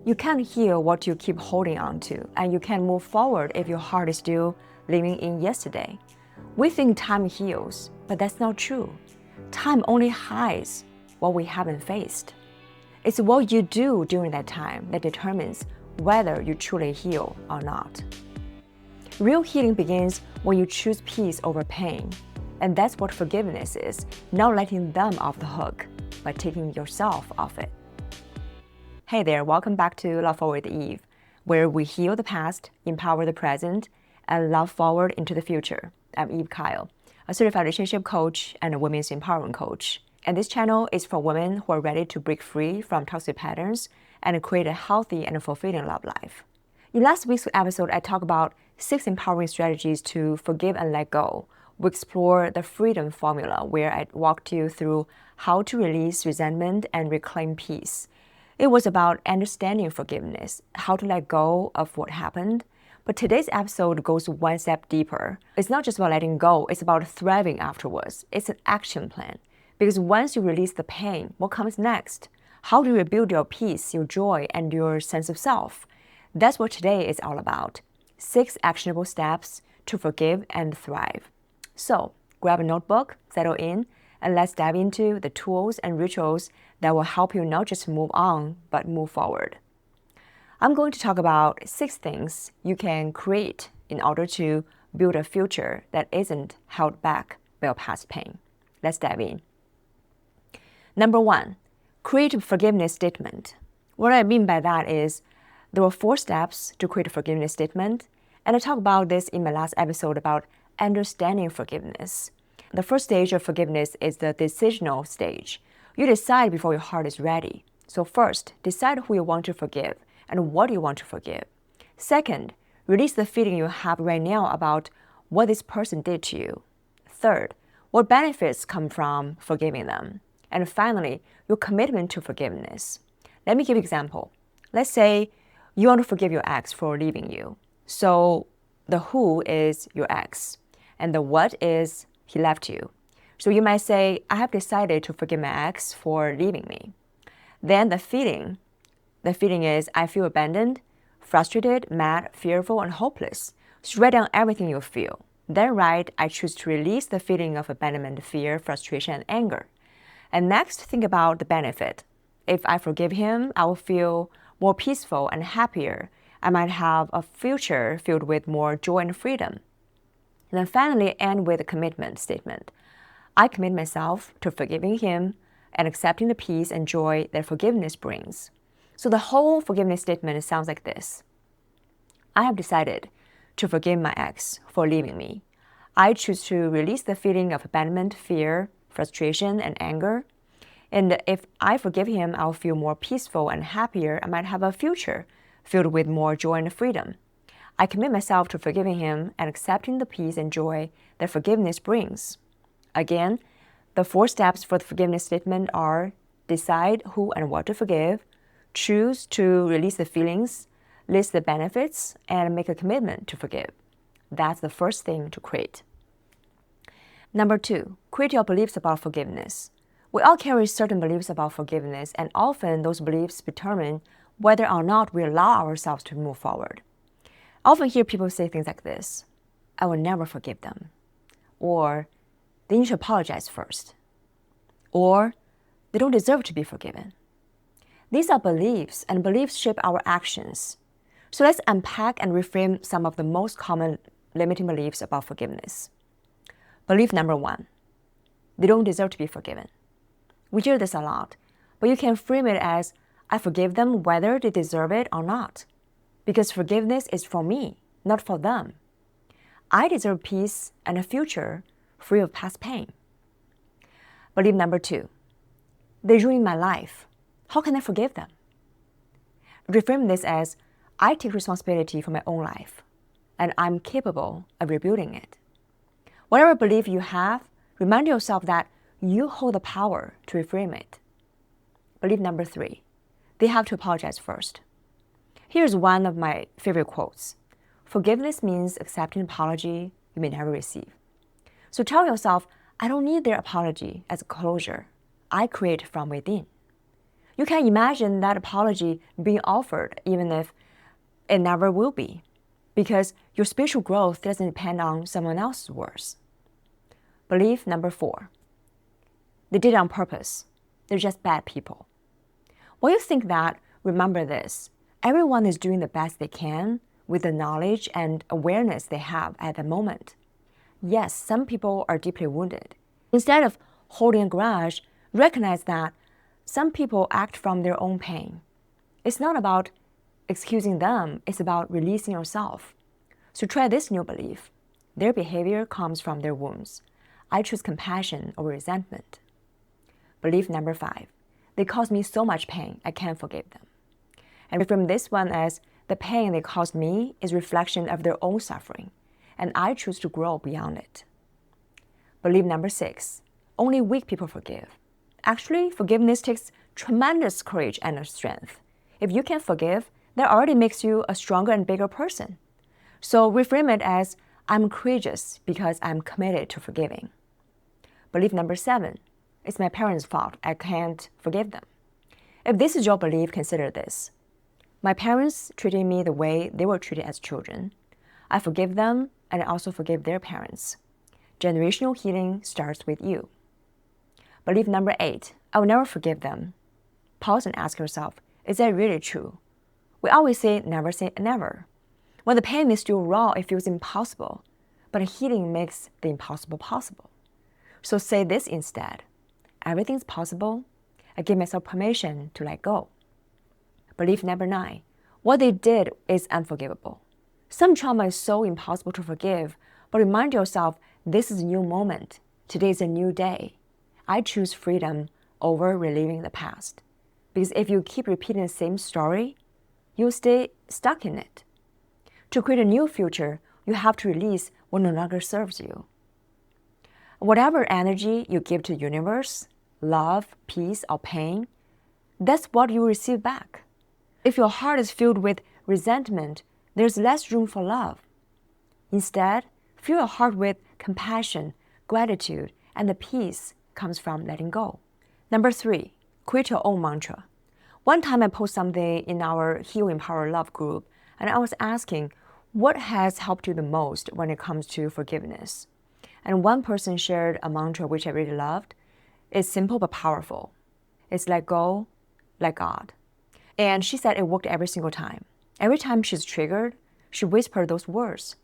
You can't heal what you keep holding on to, and you can't move forward if your heart is still living in yesterday. We think time heals, but that's not true. Time only hides what we haven't faced. It's what you do during that time that determines whether you truly heal or not. Real healing begins when you choose peace over pain. And that's what forgiveness is, not letting them off the hook, but taking yourself off it. Hey there, welcome back to Love Forward with Eve, where we heal the past, empower the present, and love forward into the future. I'm Eve Kyle, a certified relationship coach and a women's empowerment coach. And this channel is for women who are ready to break free from toxic patterns and create a healthy and fulfilling love life. In last week's episode, I talked about 6 empowering strategies to forgive and let go. We explore the freedom formula, where I walked you through how to release resentment and reclaim peace. It was about understanding forgiveness, how to let go of what happened. But today's episode goes one step deeper. It's not just about letting go, it's about thriving afterwards. It's an action plan. Because once you release the pain, what comes next? How do you rebuild your peace, your joy, and your sense of self? That's what today is all about. 6 actionable steps to forgive and thrive. So, grab a notebook, settle in, and let's dive into the tools and rituals that will help you not just move on, but move forward. I'm going to talk about 6 things you can create in order to build a future that isn't held back by your past pain. Let's dive in. Number 1, create a forgiveness statement. What I mean by that is there were 4 steps to create a forgiveness statement, and I talked about this in my last episode about understanding forgiveness. The first stage of forgiveness is the decisional stage. You decide before your heart is ready. So first, decide who you want to forgive and what you want to forgive. Second, release the feeling you have right now about what this person did to you. Third, what benefits come from forgiving them. And finally, your commitment to forgiveness. Let me give you an example. Let's say you want to forgive your ex for leaving you. So the who is your ex, and the what is he left you. So you might say, I have decided to forgive my ex for leaving me. Then the feeling is I feel abandoned, frustrated, mad, fearful, and hopeless. So write down everything you feel. Then write, I choose to release the feeling of abandonment, fear, frustration, and anger. And next, think about the benefit. If I forgive him, I will feel more peaceful and happier. I might have a future filled with more joy and freedom. And then finally, end with a commitment statement. I commit myself to forgiving him and accepting the peace and joy that forgiveness brings. So the whole forgiveness statement sounds like this. I have decided to forgive my ex for leaving me. I choose to release the feeling of abandonment, fear, frustration, and anger. And if I forgive him, I'll feel more peaceful and happier. I might have a future filled with more joy and freedom. I commit myself to forgiving him and accepting the peace and joy that forgiveness brings. Again, the 4 steps for the forgiveness statement are decide who and what to forgive, choose to release the feelings, list the benefits, and make a commitment to forgive. That's the first thing to create. Number 2, create your beliefs about forgiveness. We all carry certain beliefs about forgiveness, and often those beliefs determine whether or not we allow ourselves to move forward. I often hear people say things like this: I will never forgive them. Or, they need to apologize first. Or, they don't deserve to be forgiven. These are beliefs, and beliefs shape our actions. So let's unpack and reframe some of the most common limiting beliefs about forgiveness. Belief number 1, they don't deserve to be forgiven. We hear this a lot, but you can frame it as, I forgive them whether they deserve it or not. Because forgiveness is for me, not for them. I deserve peace and a future free of past pain. Belief number 2, they ruined my life. How can I forgive them? Reframe this as, I take responsibility for my own life, and I'm capable of rebuilding it. Whatever belief you have, remind yourself that you hold the power to reframe it. Belief number 3, they have to apologize first. Here's one of my favorite quotes. Forgiveness means accepting an apology you may never receive. So tell yourself, I don't need their apology as a closure. I create from within. You can imagine that apology being offered even if it never will be, because your spiritual growth doesn't depend on someone else's words. Belief number 4. They did it on purpose. They're just bad people. When you think that, remember this. Everyone is doing the best they can with the knowledge and awareness they have at the moment. Yes, some people are deeply wounded. Instead of holding a grudge, recognize that some people act from their own pain. It's not about excusing them, it's about releasing yourself. So try this new belief. Their behavior comes from their wounds. I choose compassion over resentment. Belief number 5. They caused me so much pain, I can't forgive them. And reframe this one as the pain they caused me is a reflection of their own suffering, and I choose to grow beyond it. Belief number 6. Only weak people forgive. Actually, forgiveness takes tremendous courage and strength. If you can forgive, that already makes you a stronger and bigger person. So reframe it as, I'm courageous because I'm committed to forgiving. Belief number 7. It's my parents' fault. I can't forgive them. If this is your belief, consider this. My parents treated me the way they were treated as children. I forgive them, and I also forgive their parents. Generational healing starts with you. Belief number 8. I will never forgive them. Pause and ask yourself, is that really true? We always say never. When the pain is still raw, it feels impossible. But healing makes the impossible possible. So say this instead. Everything's possible. I give myself permission to let go. Belief number 9. What they did is unforgivable. Some trauma is so impossible to forgive, but remind yourself this is a new moment. Today is a new day. I choose freedom over reliving the past. Because if you keep repeating the same story, you'll stay stuck in it. To create a new future, you have to release what no longer serves you. Whatever energy you give to the universe, love, peace, or pain, that's what you receive back. If your heart is filled with resentment, there's less room for love. Instead, fill your heart with compassion, gratitude, and the peace comes from letting go. Number 3, create your own mantra. One time I posted something in our Heal, Empower, Love group, and I was asking, what has helped you the most when it comes to forgiveness? And one person shared a mantra which I really loved. It's simple but powerful. It's let go, let God. And she said it worked every single time. Every time she's triggered, she whispered those words,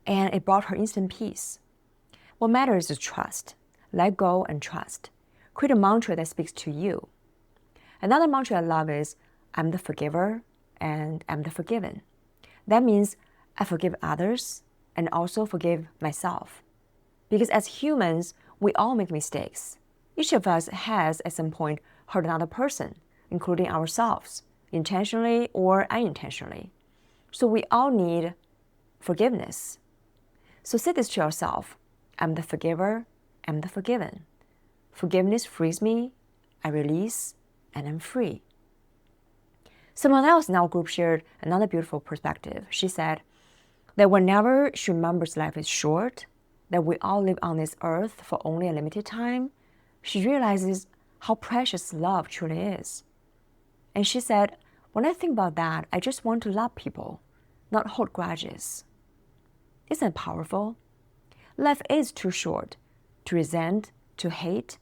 and it brought her instant peace. What matters is trust. Let go and trust. Create a mantra that speaks to you. Another mantra I love is, I'm the forgiver and I'm the forgiven. That means I forgive others and also forgive myself. Because as humans, we all make mistakes. Each of us has at some point hurt another person, including ourselves, intentionally or unintentionally. So we all need forgiveness. So say this to yourself, I'm the forgiver, I'm the forgiven. Forgiveness frees me, I release, and I'm free. Someone else in our group shared another beautiful perspective. She said that whenever she remembers life is short, that we all live on this earth for only a limited time, she realizes how precious love truly is. And she said, when I think about that, I just want to love people, not hold grudges. Isn't it powerful? Life is too short to resent, to hate,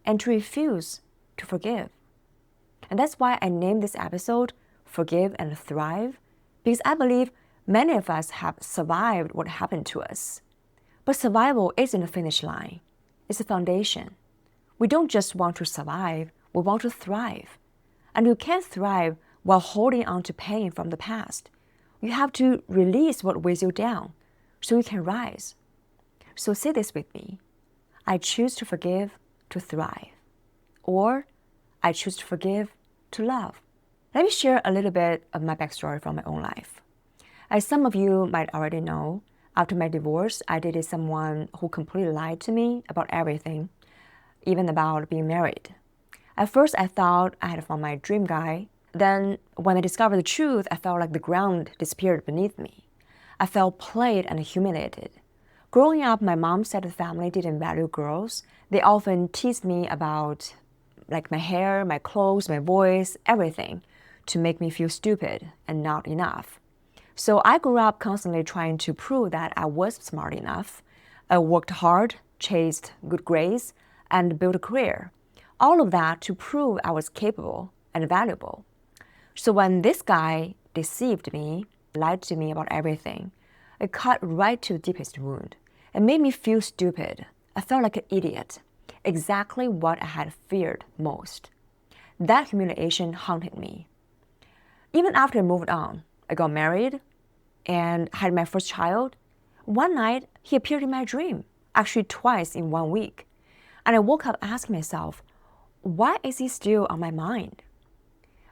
and to refuse to forgive. And that's why I named this episode Forgive and Thrive, because I believe many of us have survived what happened to us. But survival isn't a finish line. It's a foundation. We don't just want to survive, we want to thrive. And you can't thrive while holding on to pain from the past. You have to release what weighs you down so you can rise. So say this with me. I choose to forgive to thrive. Or I choose to forgive to love. Let me share a little bit of my backstory from my own life. As some of you might already know, after my divorce, I dated someone who completely lied to me about everything, even about being married. At first, I thought I had found my dream guy. Then, when I discovered the truth, I felt like the ground disappeared beneath me. I felt played and humiliated. Growing up, my mom's side of the family didn't value girls. They often teased me about like my hair, my clothes, my voice, everything, to make me feel stupid and not enough. So I grew up constantly trying to prove that I was smart enough. I worked hard, chased good grades, and built a career. All of that to prove I was capable and valuable. So when this guy deceived me, lied to me about everything, it cut right to the deepest wound. It made me feel stupid. I felt like an idiot. Exactly what I had feared most. That humiliation haunted me. Even after I moved on, I got married and had my first child. One night, he appeared in my dream, actually twice in 1 week. And I woke up asking myself, why is he still on my mind?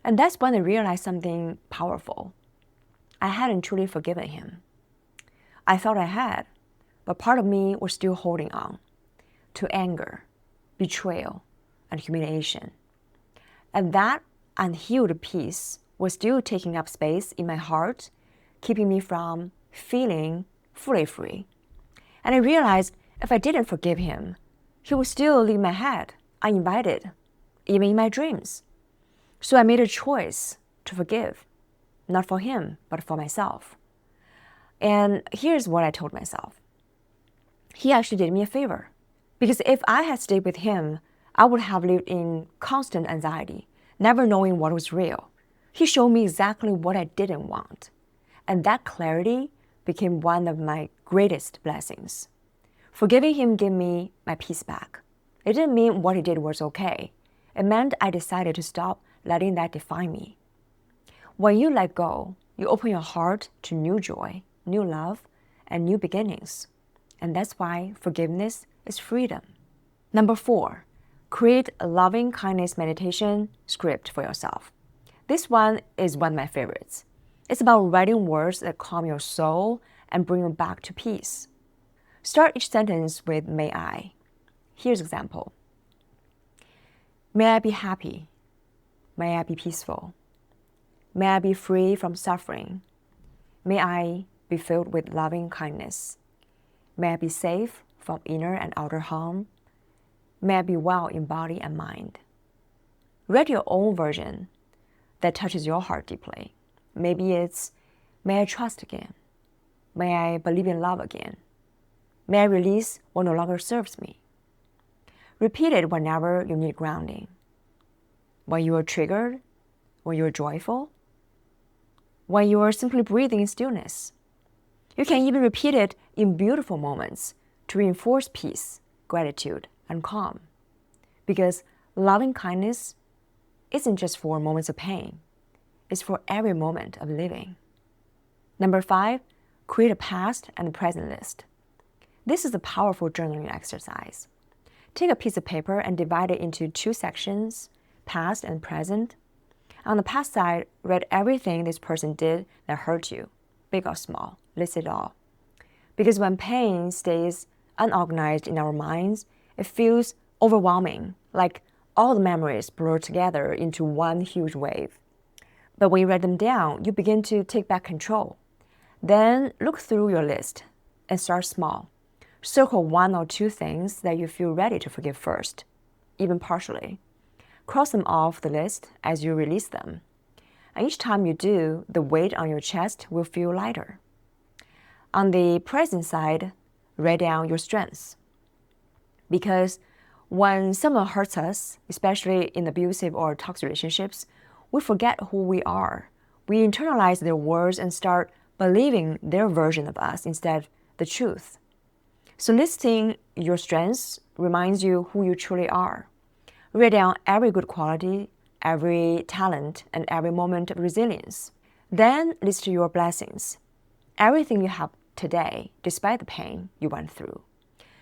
And that's when I realized something powerful. I hadn't truly forgiven him. I thought I had, but part of me was still holding on to anger, betrayal, and humiliation. And that unhealed piece was still taking up space in my heart, keeping me from feeling fully free. And I realized if I didn't forgive him, he would still leave my head uninvited, even in my dreams. So I made a choice to forgive, not for him, but for myself. And here's what I told myself. He actually did me a favor, because if I had stayed with him, I would have lived in constant anxiety, never knowing what was real. He showed me exactly what I didn't want. And that clarity became one of my greatest blessings. Forgiving him gave me my peace back. It didn't mean what he did was okay. It meant I decided to stop letting that define me. When you let go, you open your heart to new joy, new love, and new beginnings. And that's why forgiveness is freedom. Number 4, create a loving kindness meditation script for yourself. This one is one of my favorites. It's about writing words that calm your soul and bring you back to peace. Start each sentence with may I. Here's an example. May I be happy. May I be peaceful. May I be free from suffering. May I be filled with loving kindness. May I be safe from inner and outer harm. May I be well in body and mind. Write your own version that touches your heart deeply. Maybe it's, may I trust again. May I believe in love again. May I release what no longer serves me. Repeat it whenever you need grounding. When you are triggered, when you are joyful, when you are simply breathing in stillness. You can even repeat it in beautiful moments to reinforce peace, gratitude, and calm. Because loving kindness isn't just for moments of pain. It's for every moment of living. Number 5, create a past and present list. This is a powerful journaling exercise. Take a piece of paper and divide it into 2 sections, past and present. On the past side, write everything this person did that hurt you, big or small, list it all. Because when pain stays unorganized in our minds, it feels overwhelming, like all the memories blur together into one huge wave. But when you write them down, you begin to take back control. Then look through your list and start small. Circle 1 or 2 things that you feel ready to forgive first, even partially. Cross them off the list as you release them. And each time you do, the weight on your chest will feel lighter. On the present side, write down your strengths. Because when someone hurts us, especially in abusive or toxic relationships, we forget who we are. We internalize their words and start believing their version of us instead of the truth. So listing your strengths reminds you who you truly are. Write down every good quality, every talent, and every moment of resilience. Then list your blessings, everything you have today, despite the pain you went through.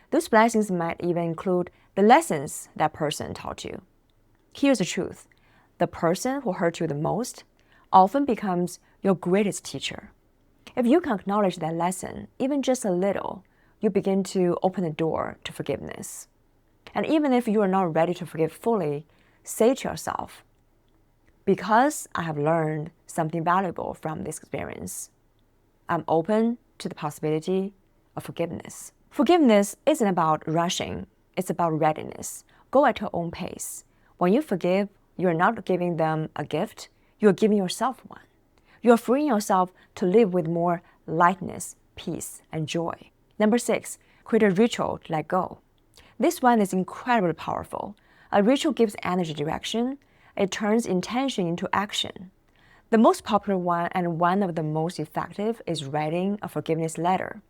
Those blessings might even include the lessons that person taught you. Here's the truth. The person who hurt you the most often becomes your greatest teacher. If you can acknowledge that lesson, even just a little, you begin to open the door to forgiveness. And even if you are not ready to forgive fully, say to yourself, because I have learned something valuable from this experience, I'm open to the possibility of forgiveness. Forgiveness isn't about rushing, it's about readiness. Go at your own pace. When you forgive, you're not giving them a gift, you're giving yourself one. You're freeing yourself to live with more lightness, peace, and joy. Number 6, create a ritual to let go. This one is incredibly powerful. A ritual gives energy direction. It turns intention into action. The most popular one and one of the most effective is writing a forgiveness letter.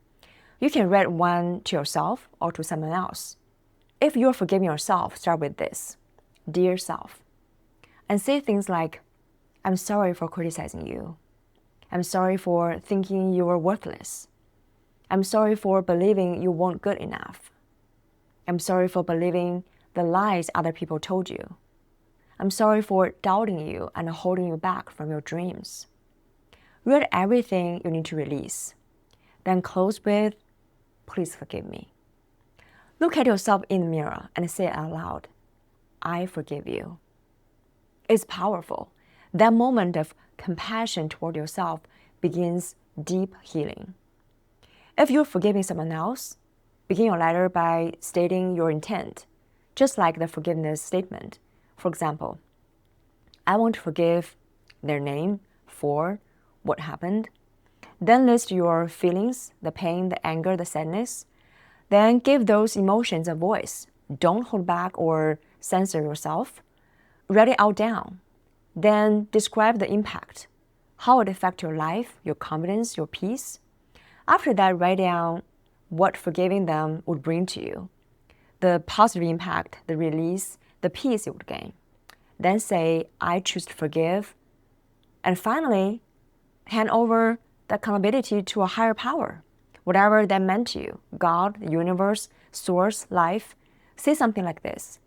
You can write one to yourself or to someone else. If you're forgiving yourself, start with this: Dear self. And say things like, I'm sorry for criticizing you. I'm sorry for thinking you were worthless. I'm sorry for believing you weren't good enough. I'm sorry for believing the lies other people told you. I'm sorry for doubting you and holding you back from your dreams. Write everything you need to release. Then close with, please forgive me. Look at yourself in the mirror and say it out loud, I forgive you. It's powerful. That moment of compassion toward yourself begins deep healing. If you're forgiving someone else, begin your letter by stating your intent, just like the forgiveness statement. For example, I want to forgive their name for what happened. Then list your feelings, the pain, the anger, the sadness. Then give those emotions a voice. Don't hold back or censor yourself. Write it out down. Then describe the impact, how it affects your life, your confidence, your peace. After that, write down what forgiving them would bring to you, the positive impact, the release, the peace you would gain. Then say, I choose to forgive. And finally, hand over the accountability to a higher power, whatever that meant to you, God, the universe, source, life. Say something like this: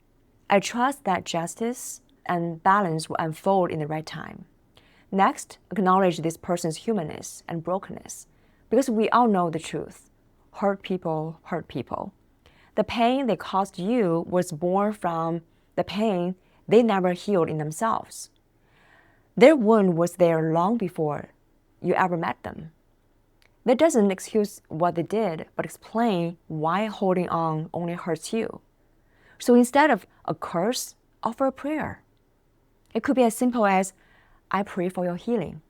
I trust that justice and balance will unfold in the right time. Next, acknowledge this person's humanness and brokenness, because we all know the truth. Hurt people hurt people. The pain they caused you was born from the pain they never healed in themselves. Their wound was there long before you ever met them. That doesn't excuse what they did, but explain why holding on only hurts you. So instead of a curse, offer a prayer. It could be as simple as, I pray for your healing.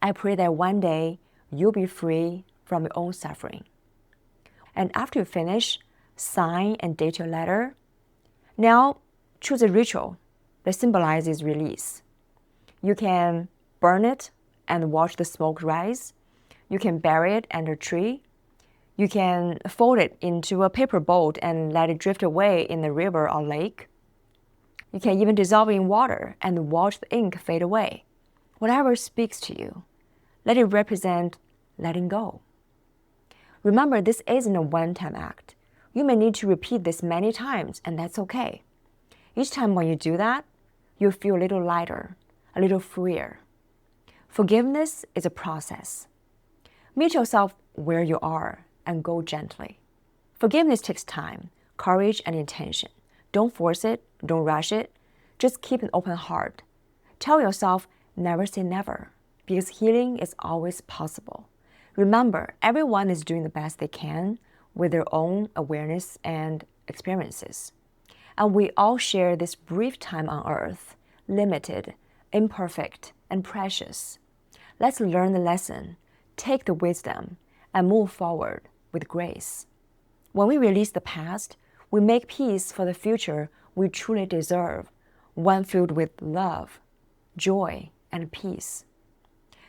I pray that one day you'll be free from your own suffering. And after you finish, sign and date your letter. Now, choose a ritual that symbolizes release. You can burn it and watch the smoke rise. You can bury it under a tree. You can fold it into a paper boat and let it drift away in the river or lake. You can even dissolve it in water and watch the ink fade away. Whatever speaks to you, let it represent letting go. Remember, this isn't a one-time act. You may need to repeat this many times, and that's okay. Each time when you do that, you'll feel a little lighter, a little freer. Forgiveness is a process. Meet yourself where you are and go gently. Forgiveness takes time, courage, and intention. Don't force it, don't rush it. Just keep an open heart. Tell yourself, never say never, because healing is always possible. Remember, everyone is doing the best they can with their own awareness and experiences. And we all share this brief time on earth, limited, imperfect, and precious. Let's learn the lesson, take the wisdom, and move forward with grace. When we release the past, we make peace for the future we truly deserve, one filled with love, joy, and peace.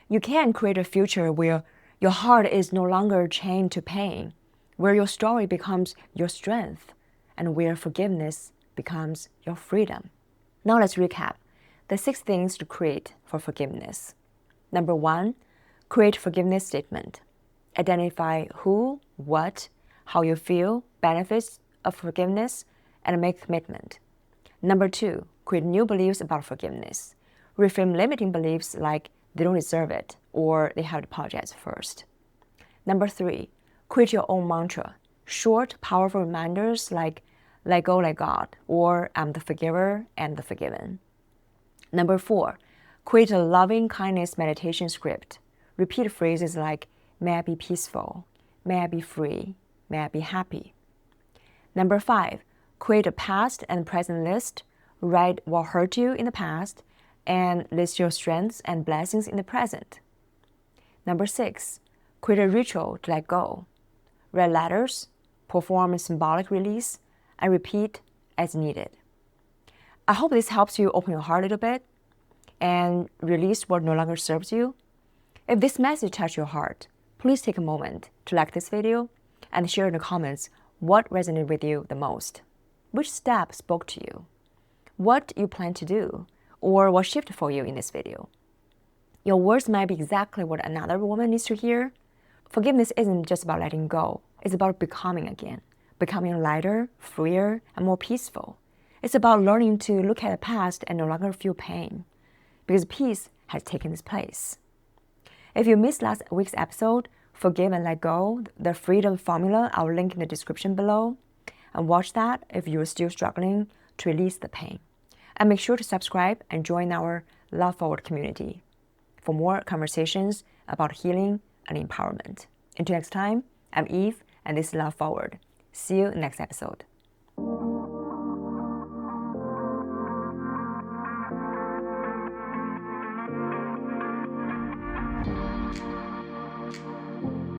You can create a future where your heart is no longer chained to pain, where your story becomes your strength, and where forgiveness becomes your freedom. Now let's recap the 6 things to create for forgiveness. Number 1, create forgiveness statement. Identify who, what, how you feel, benefits of forgiveness, and make commitment. Number 2, create new beliefs about forgiveness. Reframe limiting beliefs like they don't deserve it or they have to apologize first. Number 3, create your own mantra. Short, powerful reminders like let go, let God, or I'm the forgiver and the forgiven. Number 4, create a loving kindness meditation script. Repeat phrases like may I be peaceful, may I be free, may I be happy. Number 5, create a past and present list. Write what hurt you in the past and list your strengths and blessings in the present. Number 6, create a ritual to let go. Write letters, perform a symbolic release, and repeat as needed. I hope this helps you open your heart a little bit and release what no longer serves you. If this message touched your heart, please take a moment to like this video and share in the comments what resonated with you the most. Which step spoke to you? What you plan to do, or what shifted for you in this video? Your words might be exactly what another woman needs to hear. Forgiveness isn't just about letting go. It's about becoming again, becoming lighter, freer, and more peaceful. It's about learning to look at the past and no longer feel pain, because peace has taken its place. If you missed last week's episode, Forgive and Let Go, the freedom formula, I'll link in the description below. And watch that if you're still struggling to release the pain. And make sure to subscribe and join our Love Forward community for more conversations about healing and empowerment. Until next time, I'm Eve, and this is Love Forward. See you next episode.